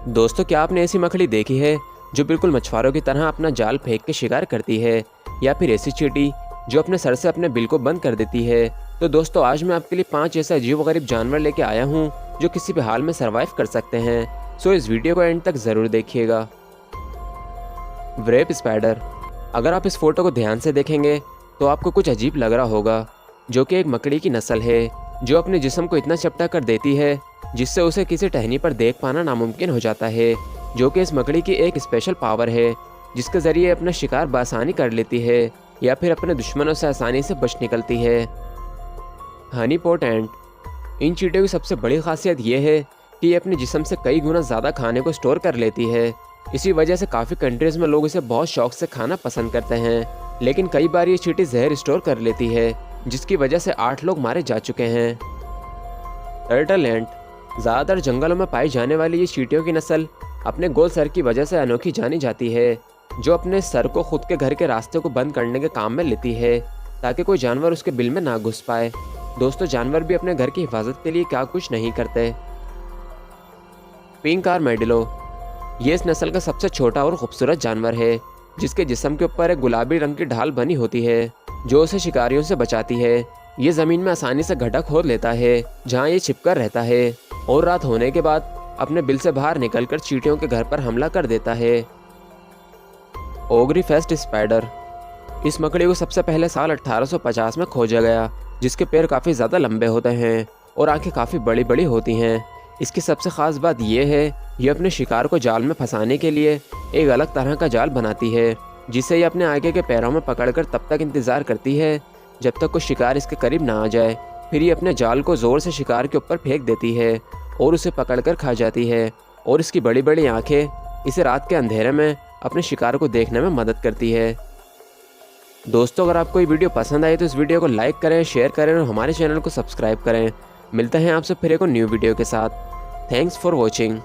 दोस्तों, क्या आपने ऐसी मछली देखी है जो बिल्कुल मछुआरों की तरह अपना जाल फेंक के शिकार करती है, या फिर ऐसी चींटी जो अपने सर से अपने बिल को बंद कर देती है? तो दोस्तों, आज मैं आपके लिए 5 ऐसे अजीबोगरीब जानवर लेके आया हूँ जो किसी भी हाल में सरवाइव कर सकते हैं। सो इस वीडियो को एंड तक ज़रूर देखिएगा। Wrap spider. अगर आप इस फोटो को ध्यान से देखेंगे तो आपको कुछ अजीब लग रहा होगा, जो कि एक मकड़ी की नस्ल है जो अपने जिस्म को इतना चपटा कर देती है जिससे उसे किसी टहनी पर देख पाना नामुमकिन हो जाता है, जो कि इस मकड़ी की एक स्पेशल पावर है जिसके ज़रिए अपना शिकार बआसानी कर लेती है या फिर अपने दुश्मनों से आसानी से बच निकलती है। हनी पॉट एंट। इन चींटियों की सबसे बड़ी खासियत यह है कि ये अपने जिस्म से कई गुना ज़्यादा खाने को स्टोर कर लेती है। इसी वजह से काफ़ी कंट्रीज़ में लोग इसे बहुत शौक से खाना पसंद करते हैं, लेकिन कई बार ये चींटी जहर स्टोर कर लेती है जिसकी वजह से 8 लोग मारे जा चुके हैं। टर्टल एंट। ज़्यादातर जंगलों में पाई जाने वाली ये चींटियों की नस्ल अपने गोल सर की वजह से अनोखी जानी जाती है, जो अपने सर को खुद के घर के रास्ते को बंद करने के काम में लेती है ताकि कोई जानवर उसके बिल में ना घुस पाए। दोस्तों, जानवर भी अपने घर की हिफाजत के लिए क्या कुछ नहीं करते। पिंक आर्मेडिलो। ये इस नस्ल का सबसे छोटा और खूबसूरत जानवर है जिसके जिस्म के ऊपर एक गुलाबी रंग की ढाल बनी होती है जो उसे शिकारियों से बचाती है। ये ज़मीन में आसानी से गड्ढा खोद लेता है जहाँ ये छिपकर रहता है और रात होने के बाद अपने बिल से बाहर निकलकर चींटियों के घर पर हमला कर देता है। ओग्री फेस्ट स्पाइडर। इस मकड़ी को सबसे पहले साल 1850 में खोजा गया, जिसके पैर काफ़ी ज़्यादा लंबे होते हैं और आंखें काफ़ी बड़ी बड़ी होती हैं। इसकी सबसे ख़ास बात यह है ये अपने शिकार को जाल में फंसाने के लिए एक अलग तरह का जाल बनाती है जिसे ये अपने आगे के पैरों में पकड़कर तब तक इंतज़ार करती है जब तक कोई शिकार इसके करीब ना आ जाए। फिर ये अपने जाल को ज़ोर से शिकार के ऊपर फेंक देती है और उसे पकड़कर खा जाती है, और इसकी बड़ी बड़ी आंखें इसे रात के अंधेरे में अपने शिकार को देखने में मदद करती है। दोस्तों, अगर आपको ये वीडियो पसंद आए तो इस वीडियो को लाइक करें, शेयर करें और हमारे चैनल को सब्सक्राइब करें। मिलते हैं आपसे फिर एक न्यू वीडियो के साथ। Thanks for watching.